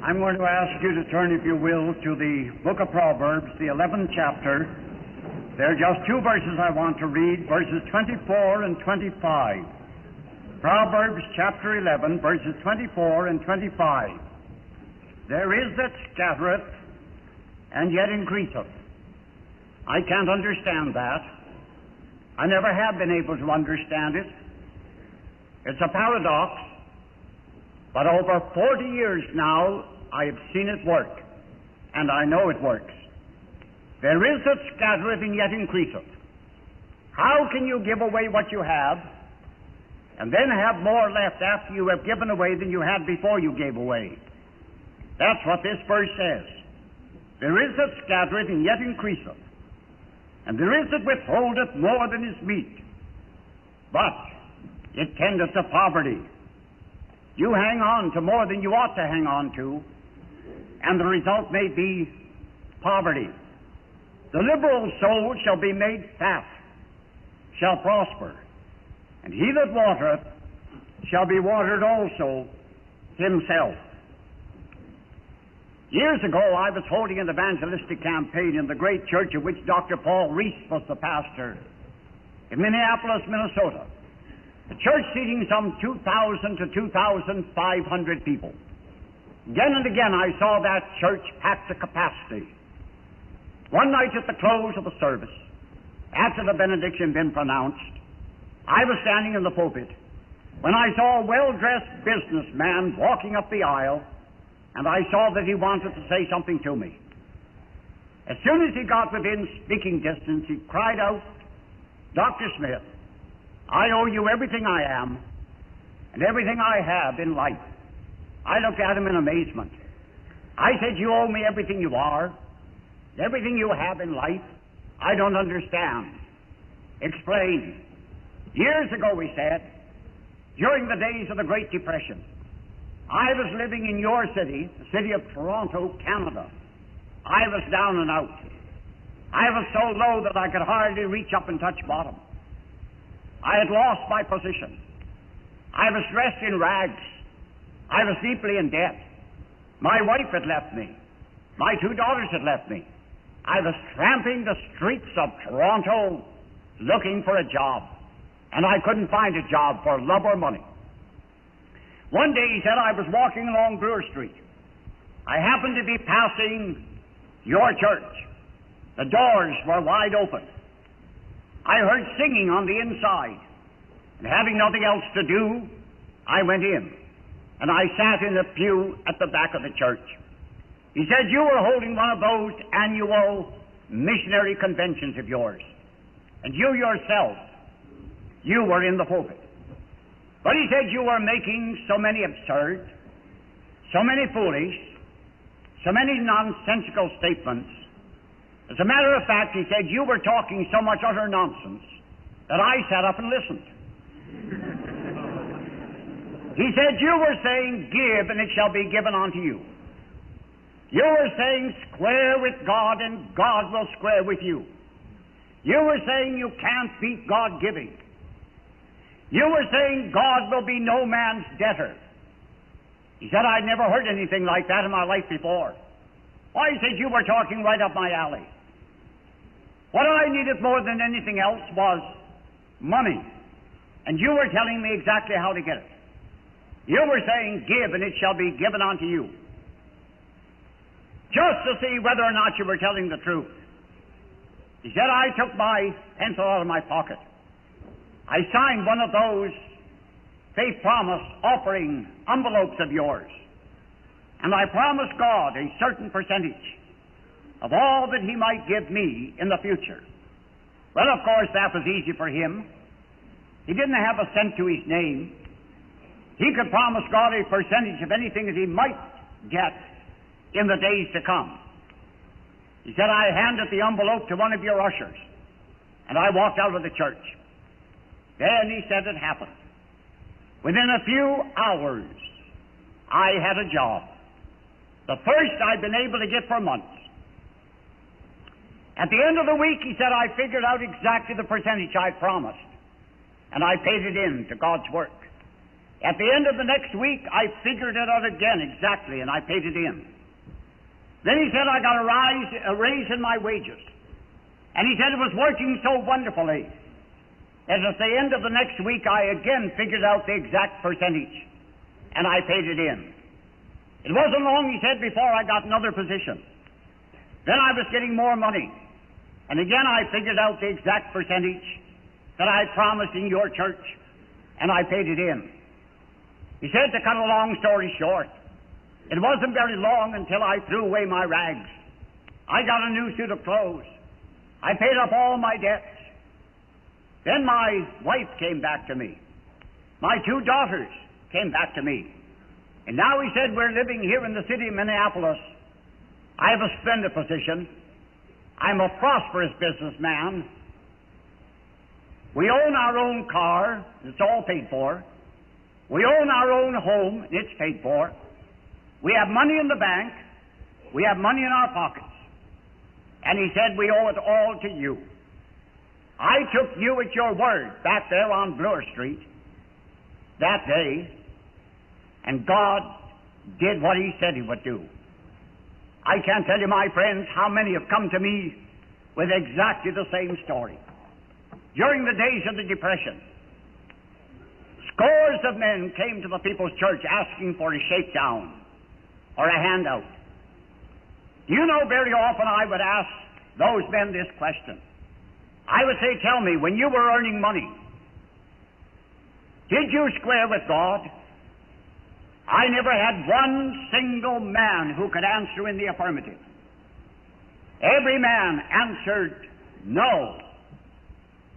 I'm going to ask you to turn, if you will, to the book of Proverbs, the 11th chapter. There are just two verses I want to read, verses 24 and 25. Proverbs chapter 11, verses 24 and 25. There is that scattereth, and yet increaseth. I can't understand that. I never have been able to understand it. It's a paradox, but over 40 years now, I have seen it work, and I know it works. There is that scattereth and yet increaseth. How can you give away what you have, and then have more left after you have given away than you had before you gave away? That's what this verse says. There is that scattereth and yet increaseth, and there is that withholdeth more than is meet, but it tendeth to poverty. You hang on to more than you ought to hang on to, and the result may be poverty. The liberal soul shall be made fat, shall prosper, and he that watereth shall be watered also himself. Years ago, I was holding an evangelistic campaign in the great church of which Dr. Paul Reese was the pastor in Minneapolis, Minnesota. The church seating some 2,000 to 2,500 people. Again and again I saw that church packed to capacity. One night at the close of the service, after the benediction had been pronounced, I was standing in the pulpit when I saw a well-dressed businessman walking up the aisle, and I saw that he wanted to say something to me. As soon as he got within speaking distance, he cried out, "Dr. Smith, I owe you everything I am and everything I have in life." I looked at him in amazement. I said, "You owe me everything you are, everything you have in life? I don't understand. Explain." Years ago, he said, during the days of the Great Depression, I was living in your city, the city of Toronto, Canada. I was down and out. I was so low that I could hardly reach up and touch bottom. I had lost my position. I was dressed in rags. I was deeply in debt. My wife had left me. My 2 daughters had left me. I was tramping the streets of Toronto looking for a job, and I couldn't find a job for love or money. One day, he said, I was walking along Brewer Street. I happened to be passing your church. The doors were wide open. I heard singing on the inside, and having nothing else to do, I went in, and I sat in a pew at the back of the church. He said, you were holding one of those annual missionary conventions of yours, and you yourself, you were in the pulpit. But he said you were making so many absurd, so many foolish, so many nonsensical statements. As a matter of fact, he said, you were talking so much utter nonsense that I sat up and listened. He said, you were saying, give and it shall be given unto you. You were saying, square with God and God will square with you. You were saying you can't beat God giving. You were saying God will be no man's debtor. He said, I'd never heard anything like that in my life before. Why, he said, you were talking right up my alley. What I needed more than anything else was money. And you were telling me exactly how to get it. You were saying, give, and it shall be given unto you. Just to see whether or not you were telling the truth. He said, I took my pencil out of my pocket. I signed one of those faith promise offering envelopes of yours. And I promised God a certain percentage of all that He might give me in the future. Well, of course, that was easy for him. He didn't have a cent to his name. He could promise God a percentage of anything that he might get in the days to come. He said, I handed the envelope to one of your ushers, and I walked out of the church. Then he said it happened. Within a few hours, I had a job. The first I'd been able to get for months. At the end of the week, he said, I figured out exactly the percentage I'd promised, and I paid it in to God's work. At the end of the next week, I figured it out again exactly, and I paid it in. Then he said I got a raise in my wages. And he said it was working so wonderfully that at the end of the next week, I again figured out the exact percentage, and I paid it in. It wasn't long, he said, before I got another position. Then I was getting more money. And again, I figured out the exact percentage that I promised in your church, and I paid it in. He said, to cut a long story short, it wasn't very long until I threw away my rags. I got a new suit of clothes. I paid up all my debts. Then my wife came back to me. My 2 daughters came back to me. And now he said, we're living here in the city of Minneapolis. I have a splendid position. I'm a prosperous businessman. We own our own car. It's all paid for. We own our own home. And it's paid for. We have money in the bank. We have money in our pockets. And he said, we owe it all to you. I took you at your word back there on Bloor Street that day, and God did what he said he would do. I can't tell you, my friends, how many have come to me with exactly the same story. During the days of the Depression, scores of men came to the People's Church asking for a shakedown or a handout. You know, very often I would ask those men this question. I would say, tell me, when you were earning money, did you square with God? I never had one single man who could answer in the affirmative. Every man answered no.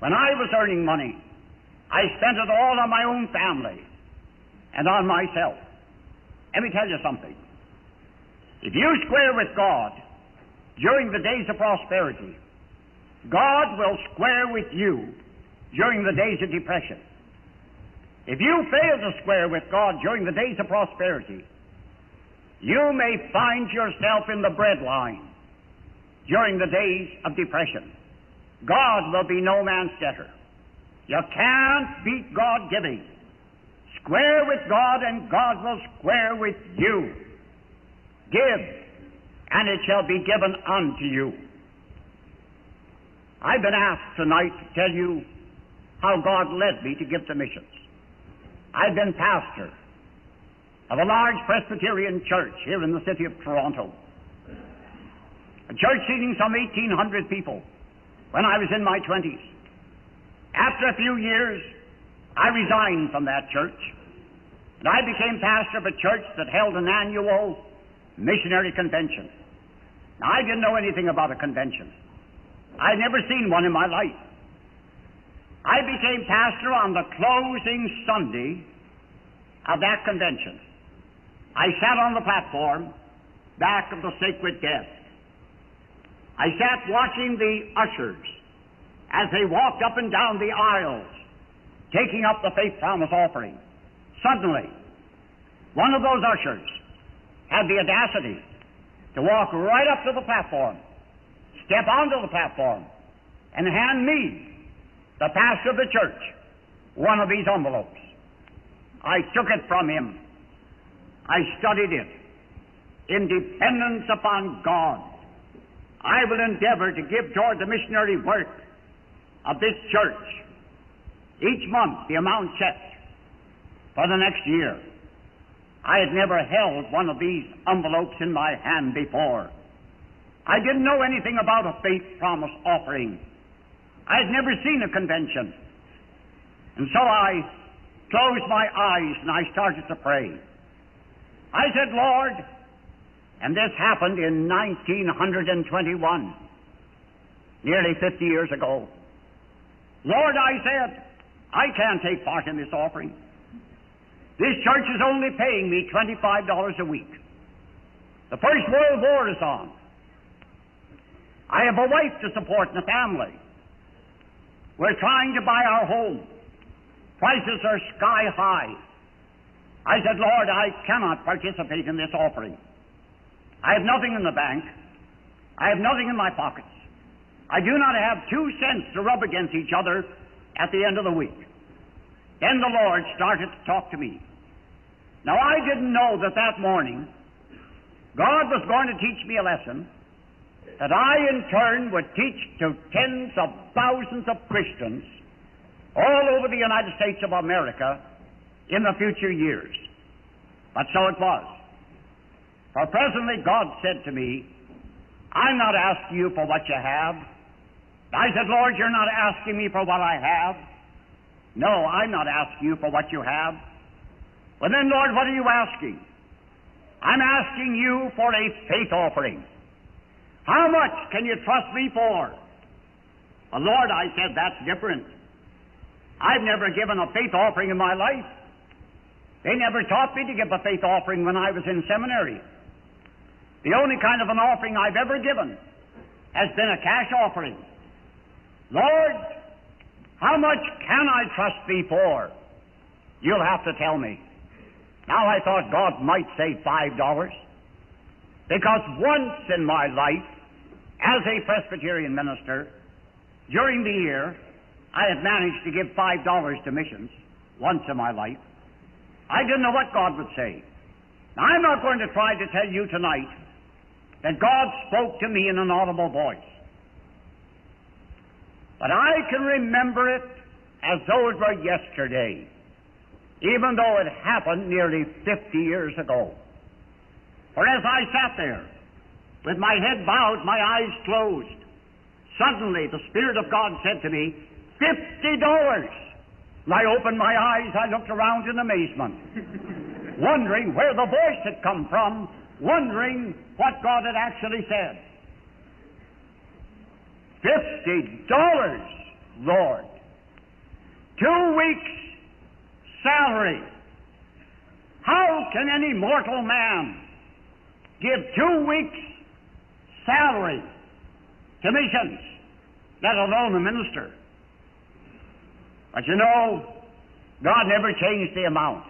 When I was earning money, I spent it all on my own family and on myself. Let me tell you something. If you square with God during the days of prosperity, God will square with you during the days of depression. If you fail to square with God during the days of prosperity, you may find yourself in the breadline during the days of depression. God will be no man's debtor. You can't beat God giving. Square with God, and God will square with you. Give, and it shall be given unto you. I've been asked tonight to tell you how God led me to give to missions. I've been pastor of a large Presbyterian church here in the city of Toronto. A church seating some 1,800 people when I was in my 20s. After a few years, I resigned from that church, and I became pastor of a church that held an annual missionary convention. Now, I didn't know anything about a convention. I'd never seen one in my life. I became pastor on the closing Sunday of that convention. I sat on the platform back of the sacred desk. I sat watching the ushers as they walked up and down the aisles, taking up the faith promise offering. Suddenly, one of those ushers had the audacity to walk right up to the platform, step onto the platform, and hand me, the pastor of the church, one of these envelopes. I took it from him. I studied it. In dependence upon God, I will endeavor to give toward the missionary work of this church each month the amount checked for the next year. I had never held one of these envelopes in my hand before. I didn't know anything about a faith promise offering. I had never seen a convention. And so I closed my eyes and I started to pray. I said, Lord, and this happened in 1921, nearly 50 years ago. Lord, I said, I can't take part in this offering. This church is only paying me $25 a week. The First World War is on. I have a wife to support and a family. We're trying to buy our home. Prices are sky high. I said, Lord, I cannot participate in this offering. I have nothing in the bank. I have nothing in my pockets. I do not have 2 cents to rub against each other at the end of the week. Then the Lord started to talk to me. Now, I didn't know that that morning God was going to teach me a lesson that I, in turn, would teach to tens of thousands of Christians all over the United States of America in the future years. But so it was. For presently God said to me, I'm not asking you for what you have. I said, Lord, you're not asking me for what I have. No, I'm not asking you for what you have. Well then, Lord, what are you asking? I'm asking you for a faith offering. How much can you trust me for? Well, Lord, I said, that's different. I've never given a faith offering in my life. They never taught me to give a faith offering when I was in seminary. The only kind of an offering I've ever given has been a cash offering. Lord, how much can I trust thee for? You'll have to tell me. Now I thought God might say $5, because once in my life, as a Presbyterian minister, during the year, I had managed to give $5 to missions, once in my life. I didn't know what God would say. Now, I'm not going to try to tell you tonight that God spoke to me in an audible voice. But I can remember it as though it were yesterday, even though it happened nearly 50 years ago. For as I sat there, with my head bowed, my eyes closed, suddenly the Spirit of God said to me, $50! And I opened my eyes, I looked around in amazement, wondering where the voice had come from, wondering what God had actually said. $50, Lord. 2 weeks' salary. How can any mortal man give 2 weeks' salary to missions, let alone a minister? But you know, God never changed the amount.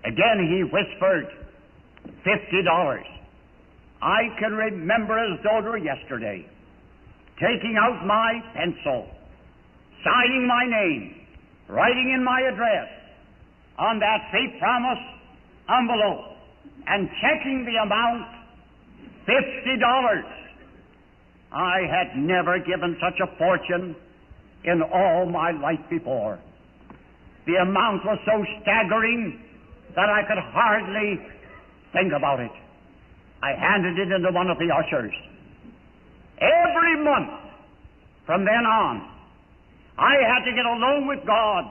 Again he whispered, $50. I can remember as though it were yesterday, taking out my pencil, signing my name, writing in my address on that faith promise envelope, and checking the amount, $50. I had never given such a fortune in all my life before. The amount was so staggering that I could hardly think about it. I handed it into one of the ushers. Every month from then on, I had to get alone with God,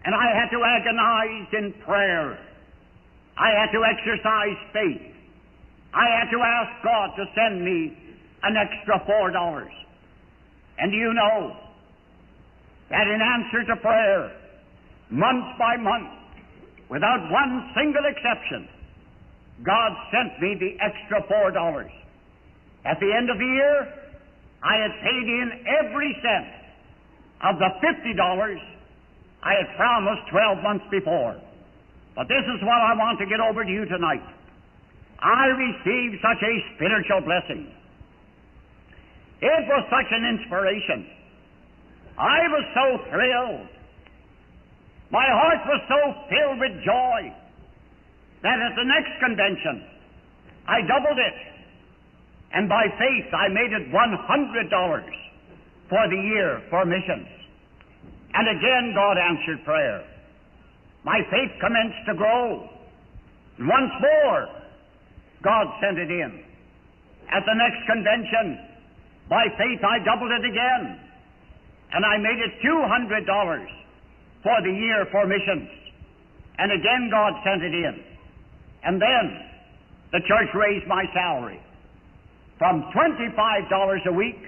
and I had to agonize in prayer. I had to exercise faith. I had to ask God to send me an extra $4. And do you know that in answer to prayer, month by month, without one single exception, God sent me the extra $4. At the end of the year, I had paid in every cent of the $50 I had promised 12 months before. But this is what I want to get over to you tonight. I received such a spiritual blessing. It was such an inspiration. I was so thrilled. My heart was so filled with joy that at the next convention, I doubled it. And by faith, I made it $100 for the year for missions. And again, God answered prayer. My faith commenced to grow. And once more, God sent it in. At the next convention, by faith, I doubled it again. And I made it $200 for the year for missions. And again, God sent it in. And then the church raised my salary from $25 a week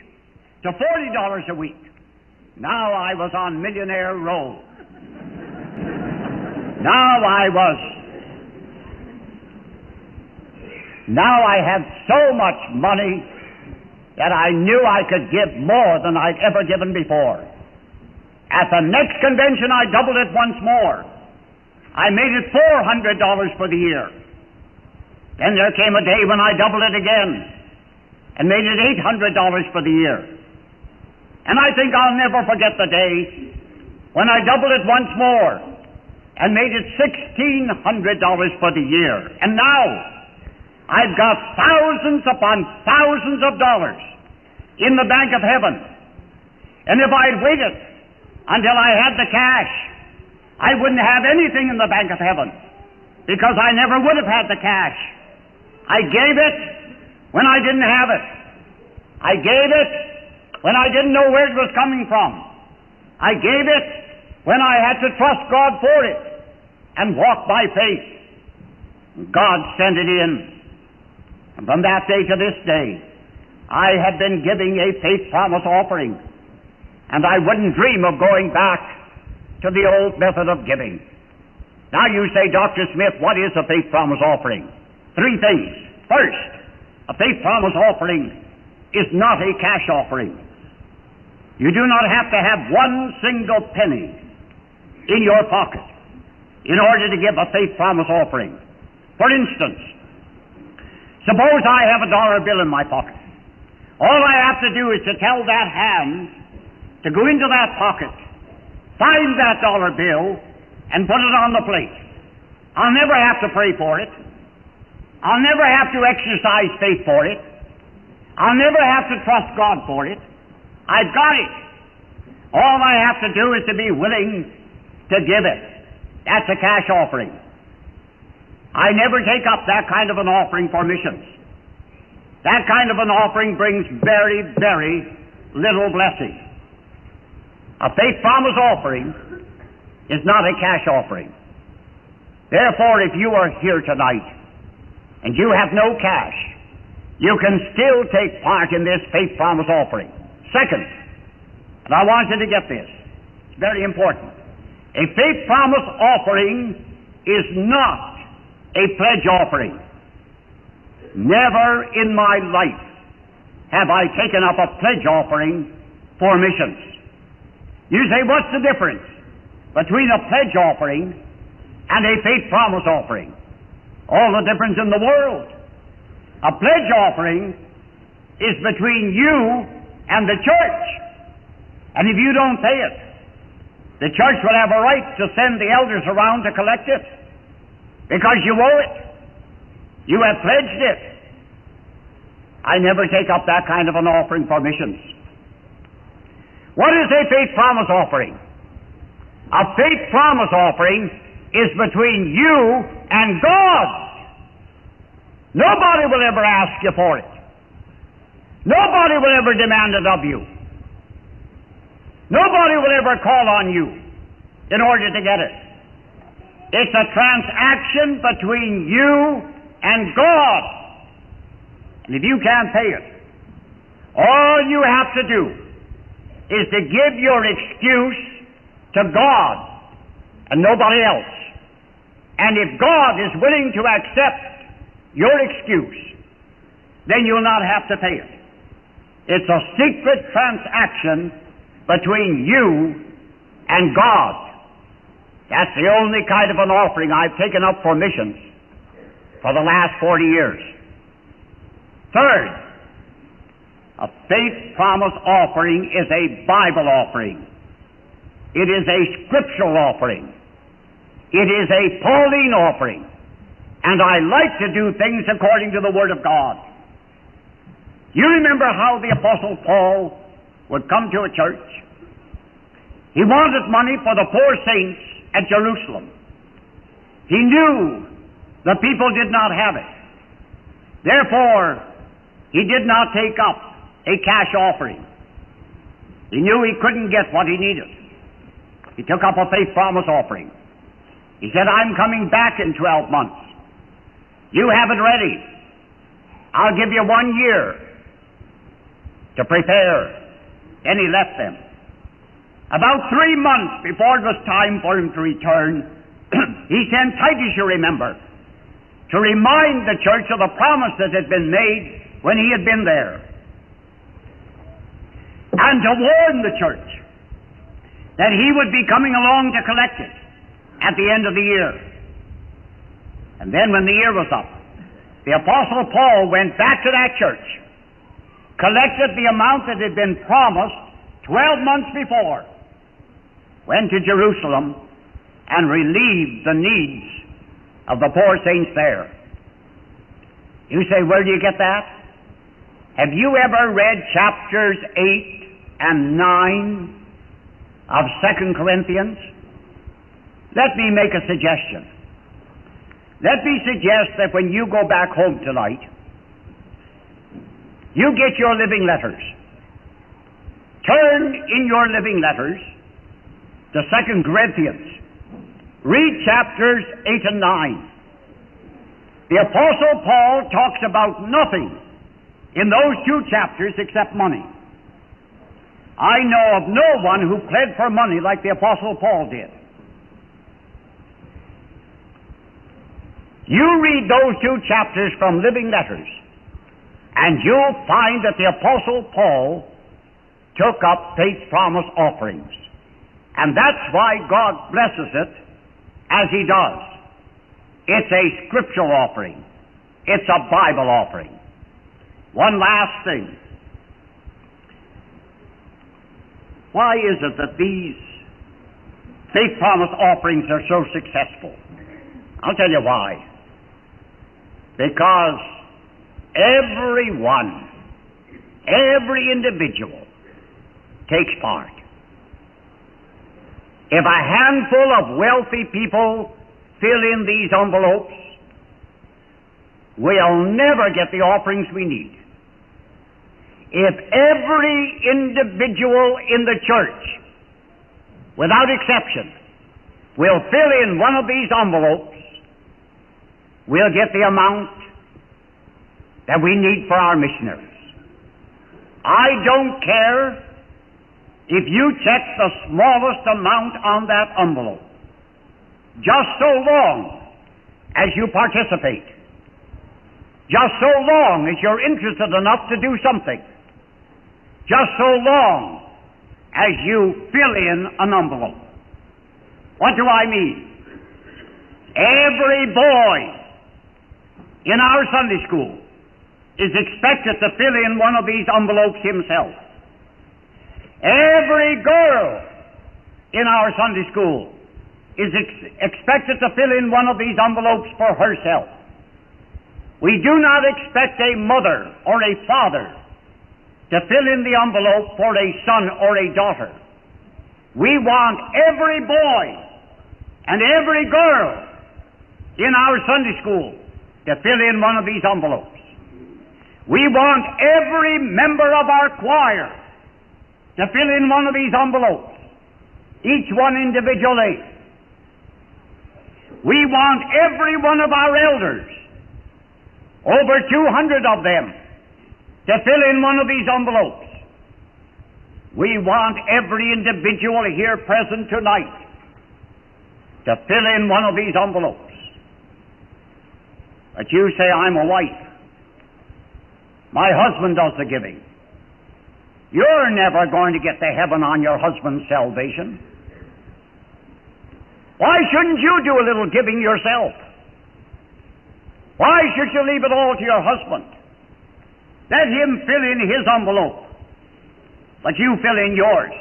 to $40 a week. Now I was on Millionaire Road. Now I had so much money that I knew I could give more than I'd ever given before. At the next convention, I doubled it once more. I made it $400 for the year. Then there came a day when I doubled it again and made it $800 for the year. And I think I'll never forget the day when I doubled it once more and made it $1,600 for the year. And now I've got thousands upon thousands of dollars in the bank of heaven. And if I'd waited until I had the cash, I wouldn't have anything in the bank of heaven, because I never would have had the cash. I gave it when I didn't have it. I gave it when I didn't know where it was coming from. I gave it when I had to trust God for it and walk by faith. God sent it in. And from that day to this day, I have been giving a faith promise offering. And I wouldn't dream of going back to the old method of giving. Now you say, Dr. Smith, what is a faith promise offering? Three things. First, a faith promise offering is not a cash offering. You do not have to have one single penny in your pocket in order to give a faith promise offering. For instance, suppose I have a dollar bill in my pocket. All I have to do is to tell that hand to go into that pocket, find that dollar bill, and put it on the plate. I'll never have to pray for it. I'll never have to exercise faith for it. I'll never have to trust God for it. I've got it. All I have to do is to be willing to give it. That's a cash offering. I never take up that kind of an offering for missions. That kind of an offering brings very, very little blessing. A faith promise offering is not a cash offering. Therefore, if you are here tonight and you have no cash, you can still take part in this faith promise offering. Second, and I want you to get this, it's very important. A faith promise offering is not a pledge offering. Never in my life have I taken up a pledge offering for missions. You say, what's the difference between a pledge offering and a faith promise offering? All the difference in the world. A pledge offering is between you and the church. And if you don't pay it, the church will have a right to send the elders around to collect it, because you owe it. You have pledged it. I never take up that kind of an offering for missions. What is a faith promise offering? A faith promise offering is between you and God. Nobody will ever ask you for it. Nobody will ever demand it of you. Nobody will ever call on you in order to get it. It's a transaction between you and God. And if you can't pay it, all you have to do is to give your excuse to God and nobody else. And if God is willing to accept your excuse, then you'll not have to pay it. It's a secret transaction between you and God. That's the only kind of an offering I've taken up for missions for the last 40 years. Third, a faith promise offering is a Bible offering. It is a scriptural offering. It is a Pauline offering. And I like to do things according to the Word of God. You remember how the Apostle Paul would come to a church? He wanted money for the poor saints at Jerusalem. He knew the people did not have it. Therefore, he did not take up a cash offering. He knew he couldn't get what he needed. He took up a faith promise offering. He said, I'm coming back in 12 months. You have it ready. I'll give you 1 year to prepare. Then he left them. About 3 months before it was time for him to return, he sent Titus, you remember, to remind the church of the promise that had been made when he had been there, and to warn the church that he would be coming along to collect it at the end of the year. And then when the year was up, the Apostle Paul went back to that church, collected the amount that had been promised 12 months before, went to Jerusalem, and relieve the needs of the poor saints there. You say, where do you get that? Have you ever read chapters 8 and 9 of 2 Corinthians? Let me make a suggestion. Let me suggest that when you go back home tonight, you get your living letters. Turn in your living letters to 2 Corinthians. Read chapters 8 and 9. The Apostle Paul talks about nothing in those two chapters except money. I know of no one who pled for money like the Apostle Paul did. You read those two chapters from living letters, and you'll find that the Apostle Paul took up faith promise offerings. And that's why God blesses it as He does. It's a scriptural offering. It's a Bible offering. One last thing. Why is it that these faith promise offerings are so successful? I'll tell you why. Because everyone, every individual takes part. If a handful of wealthy people fill in these envelopes, we'll never get the offerings we need. If every individual in the church, without exception, will fill in one of these envelopes, we'll get the amount that we need for our missionaries. I don't care if you check the smallest amount on that envelope, just so long as you participate, just so long as you're interested enough to do something, just so long as you fill in an envelope. What do I mean? Every boy in our Sunday school is expected to fill in one of these envelopes himself. Every girl in our Sunday school is expected to fill in one of these envelopes for herself. We do not expect a mother or a father to fill in the envelope for a son or a daughter. We want every boy and every girl in our Sunday school to fill in one of these envelopes. We want every member of our choir to fill in one of these envelopes, each one individually. We want every one of our elders, over 200 of them, to fill in one of these envelopes. We want every individual here present tonight to fill in one of these envelopes. But you say, I'm a wife. My husband does the giving. You're never going to get to heaven on your husband's salvation. Why shouldn't you do a little giving yourself? Why should you leave it all to your husband? Let him fill in his envelope, but you fill in yours.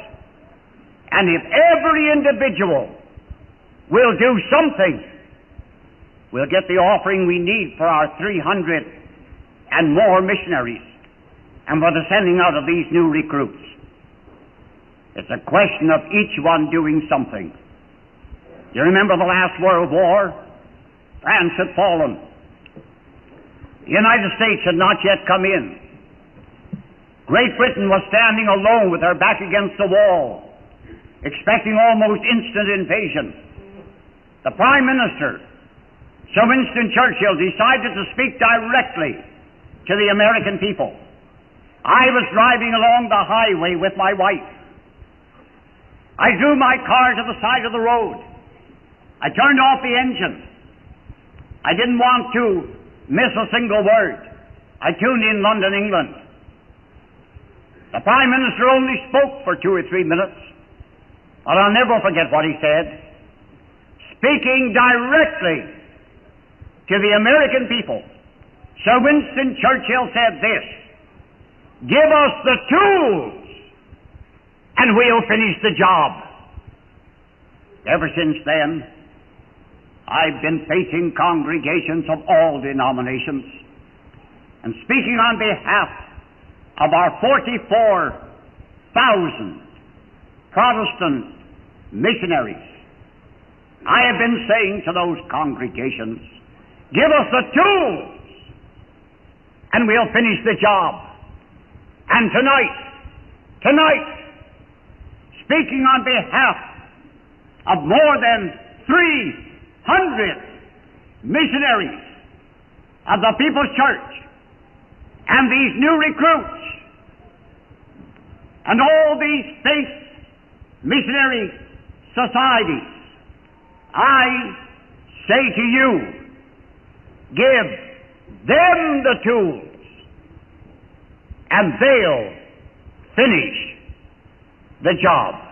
And if every individual will do something, we'll get the offering we need for our 300 and more missionaries, and for the sending out of these new recruits. It's a question of each one doing something. You remember the last World War? France had fallen. The United States had not yet come in. Great Britain was standing alone with her back against the wall, expecting almost instant invasion. The Prime Minister, Sir Winston Churchill, decided to speak directly to the American people. I was driving along the highway with my wife. I drew my car to the side of the road. I turned off the engine. I didn't want to miss a single word. I tuned in London, England. The Prime Minister only spoke for 2 or 3 minutes, but I'll never forget what he said. Speaking directly to the American people, Sir Winston Churchill said this: give us the tools and we'll finish the job. Ever since then, I've been facing congregations of all denominations and speaking on behalf of our 44,000 Protestant missionaries. I have been saying to those congregations, give us the tools and we'll finish the job. And tonight, speaking on behalf of more than 300 missionaries of the People's Church and these new recruits and all these faith missionary societies, I say to you, give them the tools and they'll finish the job.